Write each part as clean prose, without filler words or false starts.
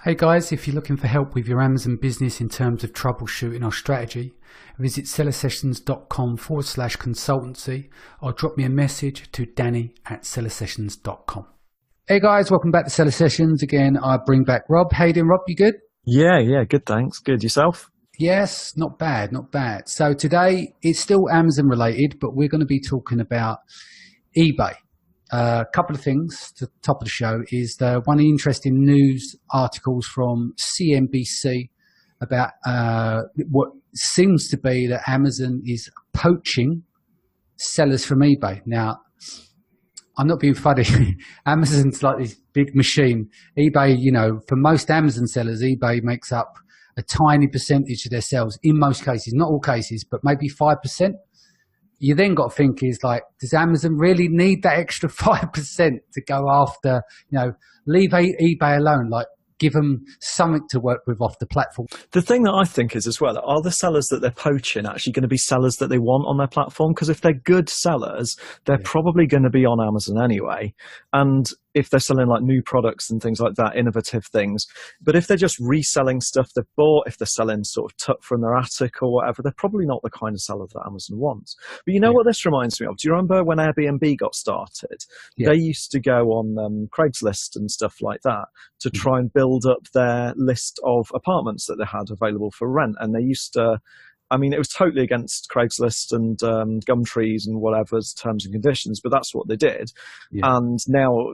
Hey guys, if you're looking for help with your Amazon business in terms of troubleshooting or strategy, visit sellersessions.com/consultancy or drop me a message to danny@sellersessions.com. Hey guys, welcome back to Seller Sessions. Again, I bring back Rob. How you doing, Rob? You good? Yeah, good, thanks. Good. Yourself? Yes, not bad, not bad. So today, it's still Amazon related, but we're going to be talking about eBay. A couple of things to the top of the show is one of the interesting news articles from CNBC about what seems to be that Amazon is poaching sellers from eBay. Now, I'm not being funny. Amazon's like this big machine. eBay, for most Amazon sellers, eBay makes up a tiny percentage of their sales in most cases, not all cases, but maybe 5%. You then got to think is like, does Amazon really need that extra 5% to go after, leave eBay alone, like give them something to work with off the platform? The thing that I think is as well, are the sellers that they're poaching actually going to be sellers that they want on their platform? Because if they're good sellers, they're probably going to be on Amazon anyway. And if they're selling like new products and things like that, innovative things. But if they're just reselling stuff they've bought, if they're selling sort of tuck from their attic or whatever, they're probably not the kind of seller that Amazon wants. But you know what this reminds me of? Do you remember when Airbnb got started? They used to go on Craigslist and stuff like that to try and build up their list of apartments that they had available for rent. And they used to, it was totally against Craigslist and Gumtree's and whatever's terms and conditions, but that's what they did. And now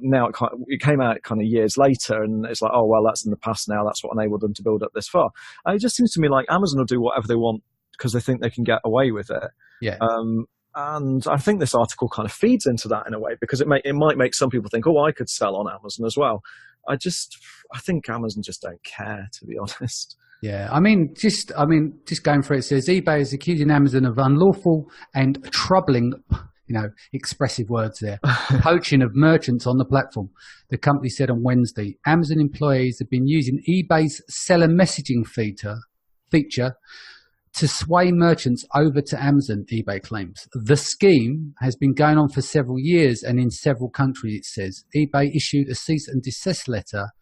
it came out kind of years later, and it's like, oh well, that's in the past now. That's what enabled them to build up this far. And it just seems to me like Amazon will do whatever they want because they think they can get away with it. And I think this article kind of feeds into that in a way, because it might make some people think, oh, I could sell on Amazon as well. I think Amazon just don't care, to be honest. Yeah, just going through it, says eBay is accusing Amazon of unlawful and troubling, expressive words there, poaching of merchants on the platform. The company said on Wednesday, Amazon employees have been using eBay's seller messaging feature to sway merchants over to Amazon, eBay claims. The scheme has been going on for several years and in several countries, it says. eBay issued a cease and desist letter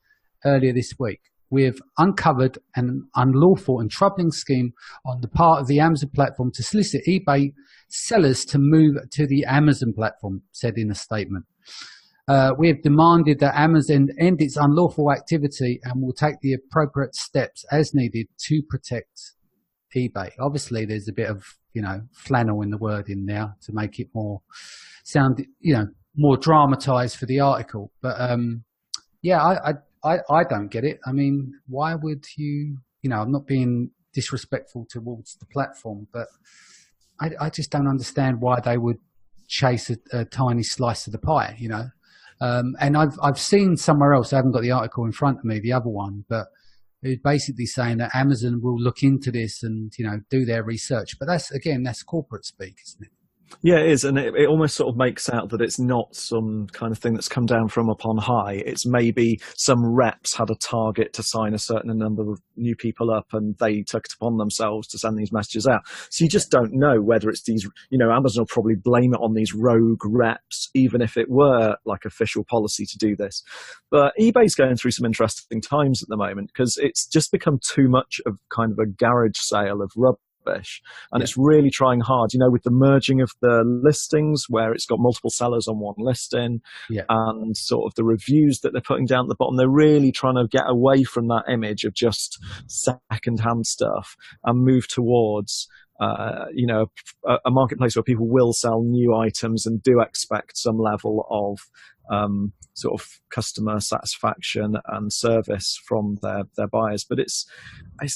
earlier this week. We have uncovered an unlawful and troubling scheme on the part of the Amazon platform to solicit eBay sellers to move to the Amazon platform, said in a statement. We have demanded that Amazon end its unlawful activity and will take the appropriate steps as needed to protect eBay. Obviously, there's a bit of, flannel in the wording now to make it more more dramatized for the article. But I don't get it. Why would you, I'm not being disrespectful towards the platform, but I just don't understand why they would chase a tiny slice of the pie, And I've seen somewhere else, I haven't got the article in front of me, the other one, but it's basically saying that Amazon will look into this and, do their research. But that's corporate speak, isn't it? Yeah, it is, and it almost sort of makes out that it's not some kind of thing that's come down from up on high. It's maybe some reps had a target to sign a certain number of new people up, and they took it upon themselves to send these messages out. So you just don't know whether it's these, Amazon will probably blame it on these rogue reps, even if it were like official policy to do this. But eBay's going through some interesting times at the moment because it's just become too much of kind of a garage sale of rubbish. And it's really trying hard, with the merging of the listings where it's got multiple sellers on one listing and sort of the reviews that they're putting down at the bottom. They're really trying to get away from that image of just second-hand stuff and move towards a marketplace where people will sell new items and do expect some level of sort of customer satisfaction and service from their buyers. But it's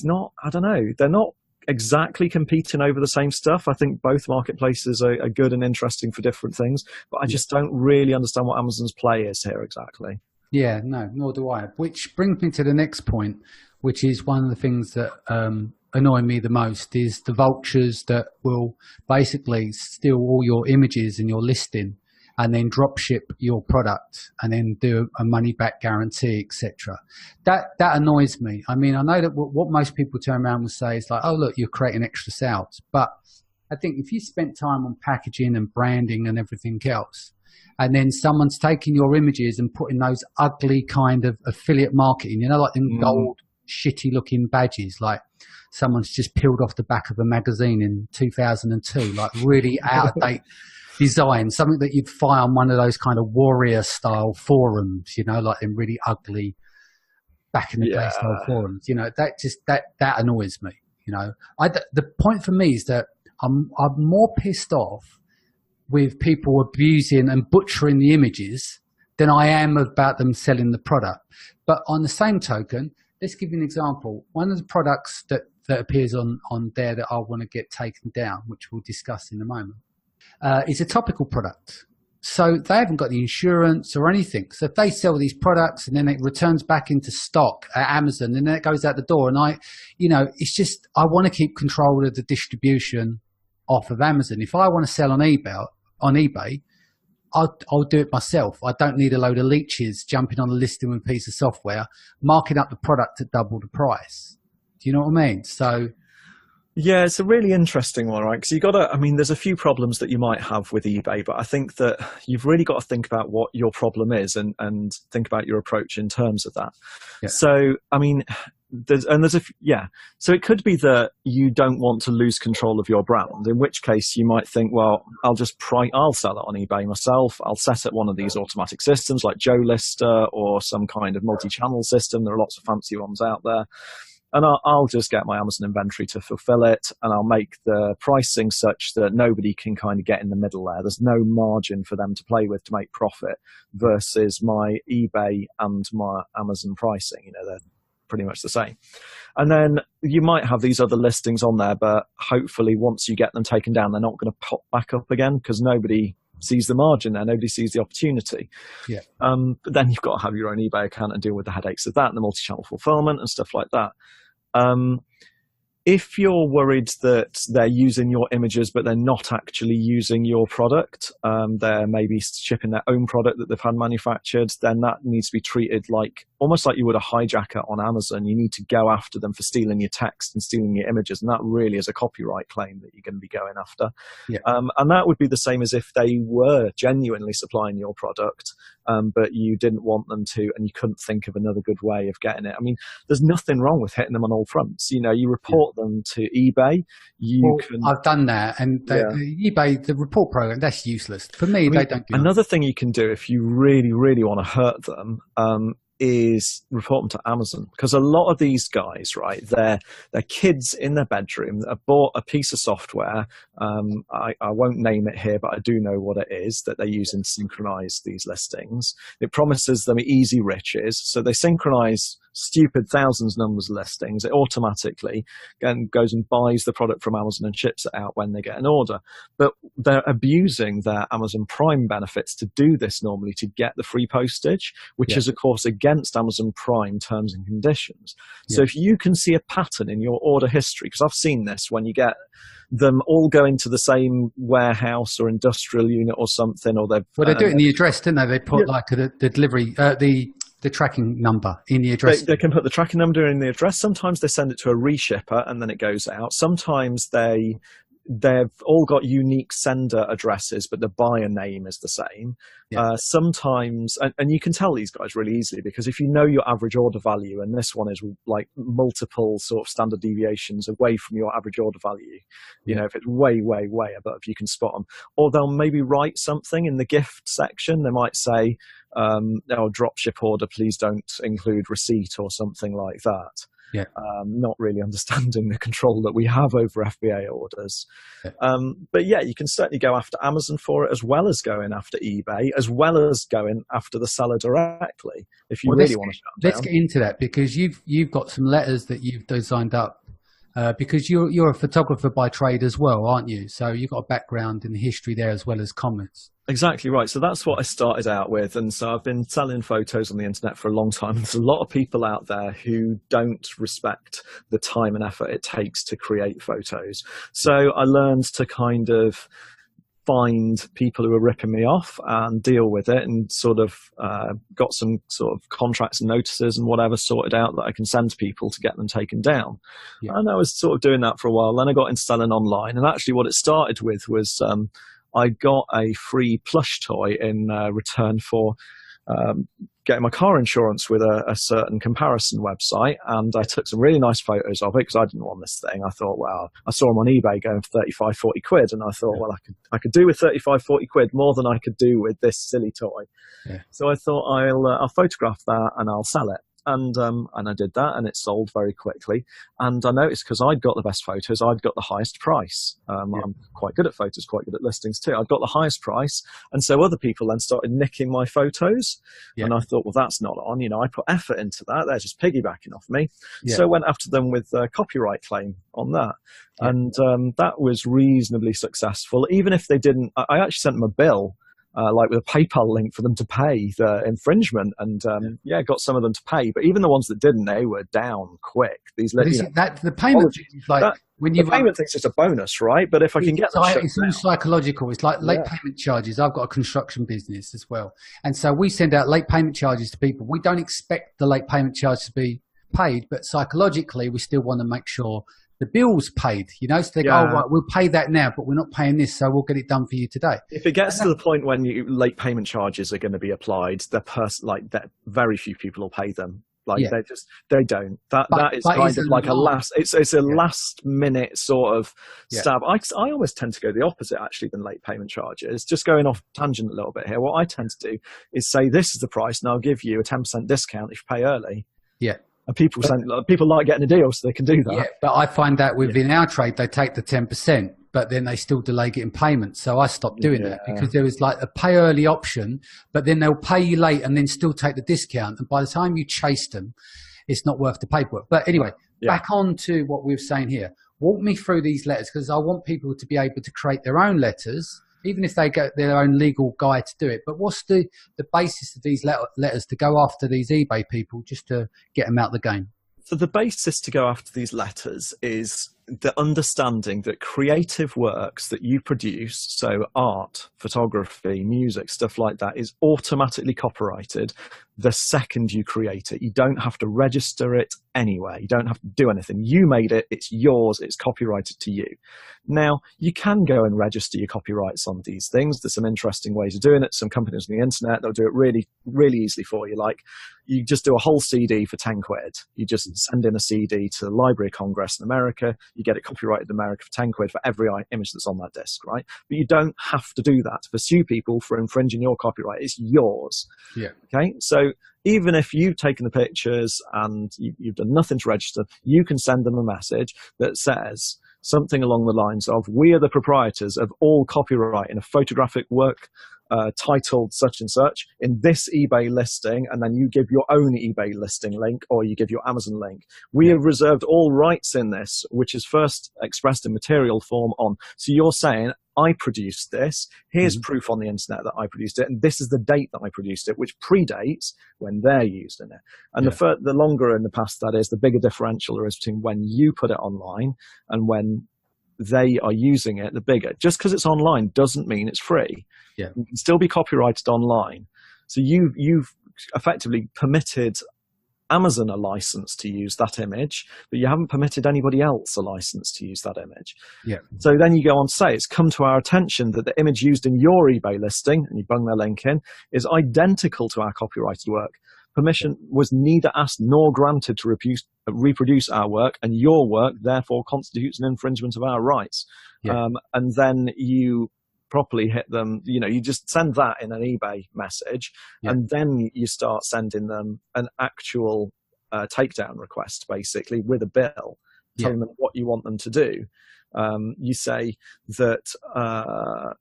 not, I don't know, they're not exactly competing over the same stuff. I think both marketplaces are good and interesting for different things, but I just don't really understand what Amazon's play is here exactly. Yeah, no, nor do I. Which brings me to the next point, which is one of the things that annoy me the most is the vultures that will basically steal all your images and your listing and then drop ship your product and then do a money back guarantee, etc. That annoys me. I know that what most people turn around and say is like, oh, look, you're creating extra sales. But I think if you spent time on packaging and branding and everything else, and then someone's taking your images and putting those ugly kind of affiliate marketing, you know, like them gold, shitty looking badges, like someone's just peeled off the back of a magazine in 2002, like really out of date design, something that you'd find on one of those kind of warrior style forums, you know, like in really ugly back in the day style forums. You know, that annoys me. You know, the point for me is that I'm more pissed off with people abusing and butchering the images than I am about them selling the product. But on the same token, let's give you an example. One of the products that appears on there that I want to get taken down, which we'll discuss in a moment, is a topical product. So they haven't got the insurance or anything. So if they sell these products and then it returns back into stock at Amazon and then it goes out the door, and it's just, I want to keep control of the distribution off of Amazon. If I want to sell on eBay, I'll do it myself. I don't need a load of leeches jumping on a listing with a piece of software, marking up the product at double the price. Do you know what I mean? So yeah, it's a really interesting one, right? Because there's a few problems that you might have with eBay, but I think that you've really got to think about what your problem is and think about your approach in terms of that. Yeah. So, so it could be that you don't want to lose control of your brand, in which case you might think, well, I'll sell it on eBay myself. I'll set up one of these automatic systems like Joe Lister or some kind of multi-channel system. There are lots of fancy ones out there. And I'll just get my Amazon inventory to fulfill it, and I'll make the pricing such that nobody can kind of get in the middle there. There's no margin for them to play with to make profit versus my eBay and my Amazon pricing. You know, they're pretty much the same. And then you might have these other listings on there, but hopefully once you get them taken down, they're not going to pop back up again because nobody sees the margin there. Nobody sees the opportunity. Yeah. But then you've got to have your own eBay account and deal with the headaches of that and the multi-channel fulfillment and stuff like that. If you're worried that they're using your images but they're not actually using your product, they're maybe shipping their own product that they've had manufactured, then that needs to be treated almost like you would a hijacker on Amazon. You need to go after them for stealing your text and stealing your images, and that really is a copyright claim that you're going to be going after. Yeah. And that would be the same as if they were genuinely supplying your product, but you didn't want them to, and you couldn't think of another good way of getting it. I mean, there's nothing wrong with hitting them on all fronts. You know, you report them to eBay. I've done that, and eBay, the report program, that's useless. For me, they don't do another thing you can do if you really, really want to hurt them, is report them to Amazon, because a lot of these guys, right, they're kids in their bedroom that have bought a piece of software. I won't name it here, but I do know what it is that they use to synchronize these listings. It promises them easy riches, so they synchronize stupid thousands numbers of listings. It automatically goes and buys the product from Amazon and ships it out when they get an order. But they're abusing their Amazon Prime benefits to do this normally, to get the free postage, which is of course against Amazon Prime terms and conditions. So if you can see a pattern in your order history, because I've seen this when you get them all go into the same warehouse or industrial unit or something, or they do it in the address, didn't they? They put the delivery, the tracking number in the address. They can put the tracking number in the address. Sometimes they send it to a reshipper and then it goes out. Sometimes they've all got unique sender addresses, but the buyer name is the same. Sometimes, and you can tell these guys really easily, because if you know your average order value, and this one is like multiple sort of standard deviations away from your average order value, you know, if it's way, way, way above, you can spot them. Or they'll maybe write something in the gift section. They might say, dropship order, please don't include receipt or something like that. Not really understanding the control that we have over FBA orders. But you can certainly go after Amazon for it, as well as going after eBay, as well as going after the seller directly, if you really want to shut them down. Let's get into that, because you've got some letters that you've designed up, because you're a photographer by trade as well, aren't you? So you've got a background in the history there as well as comments. Exactly right. So that's what I started out with. And so I've been selling photos on the internet for a long time. There's a lot of people out there who don't respect the time and effort it takes to create photos. So I learned to kind of find people who are ripping me off and deal with it, and sort of got some sort of contracts and notices and whatever sorted out that I can send to people to get them taken down. And I was sort of doing that for a while. Then I got into selling online. And actually what it started with was I got a free plush toy in return for getting my car insurance with a certain comparison website, and I took some really nice photos of it because I didn't want this thing. I thought, well, I saw them on eBay going for 35, 40 quid, and I thought, well, I could do with 35, 40 quid more than I could do with this silly toy. Yeah. So I thought I'll photograph that and I'll sell it. And I did that, and it sold very quickly. And I noticed because I'd got the best photos, I'd got the highest price. I'm quite good at photos, quite good at listings too. I'd got the highest price, and so other people then started nicking my photos. Yeah. And I thought, well, that's not on. I put effort into that. They're just piggybacking off me. Yeah. So I went after them with a copyright claim on that. Yeah. And that was reasonably successful. Even if they didn't, I actually sent them a bill. Like with a PayPal link for them to pay the infringement, and got some of them to pay. But even the ones that didn't, they were down quick. The payment is like when you payment thing's just a bonus, right? But if I can get them, it's all psychological. It's like late payment charges. I've got a construction business as well, and so we send out late payment charges to people. We don't expect the late payment charge to be paid, but psychologically, we still want to make sure the bill's paid, so they go, oh, right, we'll pay that now, but we're not paying this, so we'll get it done for you today. If it gets to the point when late payment charges are going to be applied, that very few people will pay them. They don't. That is kind of like it's a last minute sort of stab. I always tend to go the opposite actually than late payment charges. Just going off tangent a little bit here. What I tend to do is say, this is the price, and I'll give you a 10% discount if you pay early. Yeah. And people like getting a deal, so they can do that. Yeah, but I find that within our trade, they take the 10%, but then they still delay getting payment. So I stopped doing that because there was like a pay early option, but then they'll pay you late and then still take the discount. And by the time you chase them, it's not worth the paperwork. But anyway, back on to what we were saying here. Walk me through these letters, because I want people to be able to create their own letters, even if they get their own legal guide to do it. But what's the basis of these letters to go after these eBay people just to get them out of the game? So the basis to go after these letters is the understanding that creative works that you produce, so art, photography, music, stuff like that, is automatically copyrighted the second you create it. You don't have to register it anywhere. You don't have to do anything. You made it. It's yours. It's copyrighted to you. Now, you can go and register your copyrights on these things. There's some interesting ways of doing it. Some companies on the internet, they'll do it really, really easily for you. Like, you just do a whole CD for 10 quid. You just send in a CD to the Library of Congress in America. You get it copyrighted in America for 10 quid for every image that's on that disc, right? But you don't have to do that to pursue people for infringing your copyright. It's yours. Yeah. Okay. So even if you've taken the pictures and you've done nothing to register, you can send them a message that says something along the lines of, we are the proprietors of all copyright in a photographic work titled such and such in this eBay listing, and then you give your own eBay listing link or you give your Amazon link. We have reserved all rights in this, which is first expressed in material form on. So you're saying, I produced this, here's proof on the internet that I produced it, and this is the date that I produced it, which predates when they're using it. And the longer in the past that is, the bigger differential there is between when you put it online and when they are using it, the bigger. Just because it's online doesn't mean it's free. Yeah. You can still be copyrighted online. So you've effectively permitted Amazon a license to use that image, but you haven't permitted anybody else a license to use that image. Yeah. So then you go on to say, it's come to our attention that the image used in your eBay listing, and you bung their link in, is identical to our copyrighted work. Permission was neither asked nor granted to reproduce our work, and your work therefore constitutes an infringement of our rights. Yeah. And then you properly hit them, you just send that in an eBay message, and then you start sending them an actual takedown request, basically, with a bill, telling them what you want them to do. You say that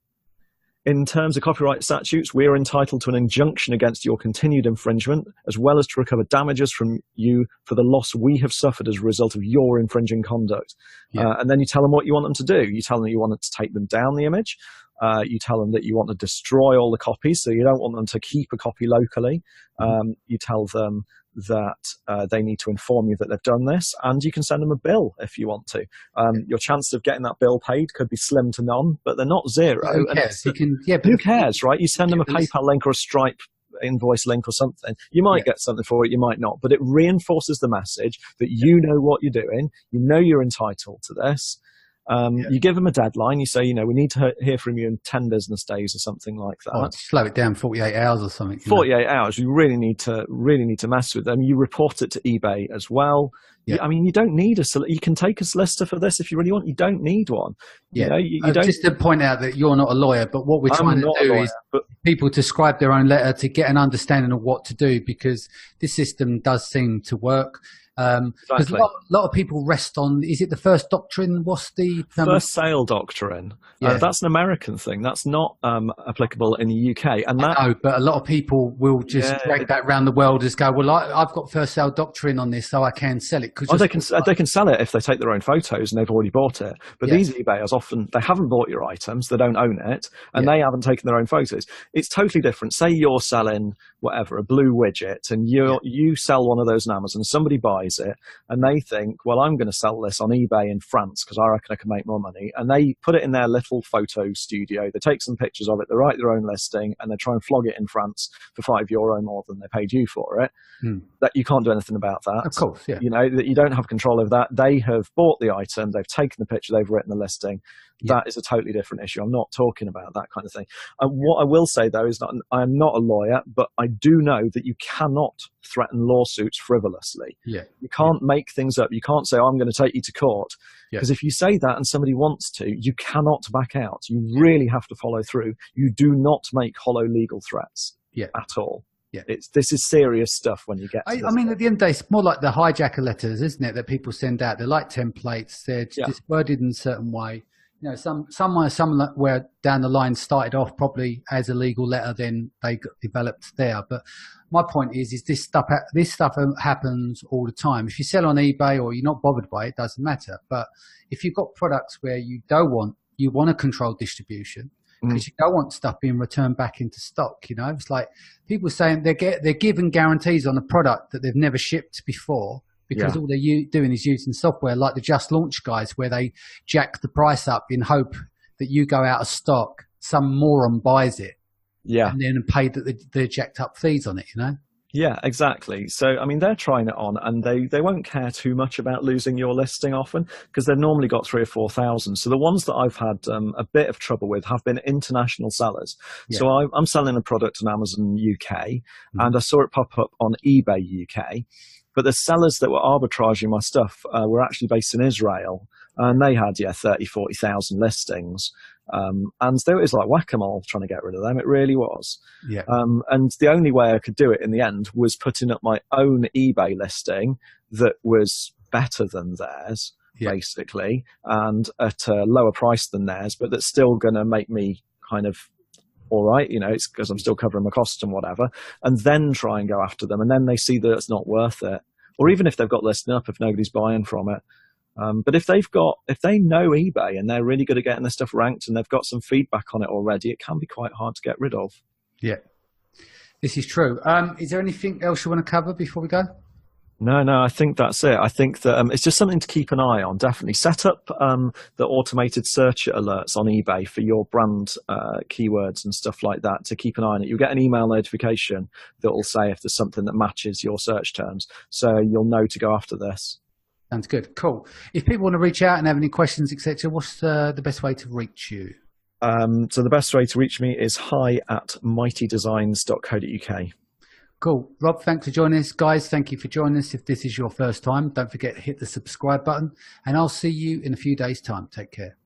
in terms of copyright statutes, we are entitled to an injunction against your continued infringement, as well as to recover damages from you for the loss we have suffered as a result of your infringing conduct. And then you tell them what you want them to do. You tell them you want them to take them down the image. You tell them that you want to destroy all the copies, so you don't want them to keep a copy locally. You tell them that they need to inform you that they've done this, and you can send them a bill if you want to. Your chances of getting that bill paid could be slim to none, but they're not zero. Who cares? Who cares, right? You send them a PayPal link or a Stripe invoice link or something. You might get something for it, you might not, but it reinforces the message that you know what you're doing, you know you're entitled to this, You give them a deadline. You say, we need to hear from you in 10 business days or something like that. Or slow it down 48 hours or something. 48 hours. You really need to mess with them. You report it to eBay as well. Yeah. I mean, you don't need you can take a solicitor for this if you really want. You don't need one. Yeah. You don't. Just to point out that you're not a lawyer, but what we're trying to do is people to scribe their own letter to get an understanding of what to do, because this system does seem to work. Because a lot of people rest on, is it the first doctrine? What's the first sale doctrine? That's an American thing. That's not applicable in the UK. And I know, but a lot of people will just drag that around the world as go, well, I've got first sale doctrine on this, so I can sell it. They can sell it if they take their own photos and they've already bought it. But these eBayers often, they haven't bought your items, they don't own it, and they haven't taken their own photos. It's totally different. Say you're selling whatever, a blue widget, and you sell one of those on Amazon, somebody buys it, and they think, well, I'm going to sell this on eBay in France because I reckon I can make more money. And they put it in their little photo studio. They take some pictures of it. They write their own listing, and they try and flog it in France for €5 more than they paid you for it. That you can't do anything about that. Of course, yeah. That you don't have control over that. They have bought the item. They've taken the picture. They've written the listing. That is a totally different issue. I'm not talking about that kind of thing. What I will say, though, is that I am not a lawyer, but I do know that you cannot threaten lawsuits frivolously. Yeah. You can't make things up. You can't say, I'm going to take you to court. Because if you say that and somebody wants to, you cannot back out. You really have to follow through. You do not make hollow legal threats at all. Yeah. This is serious stuff when you get to I mean, at the end of the day, it's more like the hijacker letters, isn't it, that people send out? They're like templates. They're just worded in a certain way. Somewhere down the line started off probably as a legal letter, then they got developed there. But my point is this stuff happens all the time. If you sell on eBay or you're not bothered by it, it doesn't matter. But if you've got products where you want to control distribution, because you don't want stuff being returned back into stock, it's like people saying they're given guarantees on a product that they've never shipped before. Because all they're doing is using software like the Just Launch guys, where they jack the price up in hope that you go out of stock, some moron buys it, and then paid the jacked up fees on it, Yeah, exactly. So, I mean, they're trying it on, and they won't care too much about losing your listing often, because they've normally got 3,000 or 4,000. So the ones that I've had a bit of trouble with have been international sellers. Yeah. So I'm selling a product on Amazon UK, and I saw it pop up on eBay UK. But the sellers that were arbitraging my stuff were actually based in Israel, and they had 30,000, 40,000 listings. And it was like whack-a-mole trying to get rid of them. It really was. Yeah. And the only way I could do it in the end was putting up my own eBay listing that was better than theirs, basically, and at a lower price than theirs, but that's still going to make me kind of all right, it's because I'm still covering my costs and whatever, and then try and go after them. And then they see that it's not worth it. Or even if they've got listing up, if nobody's buying from it. But if they know eBay and they're really good at getting their stuff ranked and they've got some feedback on it already, it can be quite hard to get rid of. Yeah. This is true. Is there anything else you want to cover before we go? No, I think that's it. I think that it's just something to keep an eye on. Definitely set up the automated search alerts on eBay for your brand keywords and stuff like that to keep an eye on it. You'll get an email notification that will say if there's something that matches your search terms, so you'll know to go after this. Sounds good. Cool. If people want to reach out and have any questions, etc., what's the best way to reach you? So the best way to reach me is hi@mightydesigns.co.uk. Cool. Rob, thanks for joining us. Guys, thank you for joining us. If this is your first time, don't forget to hit the subscribe button, and I'll see you in a few days' time. Take care.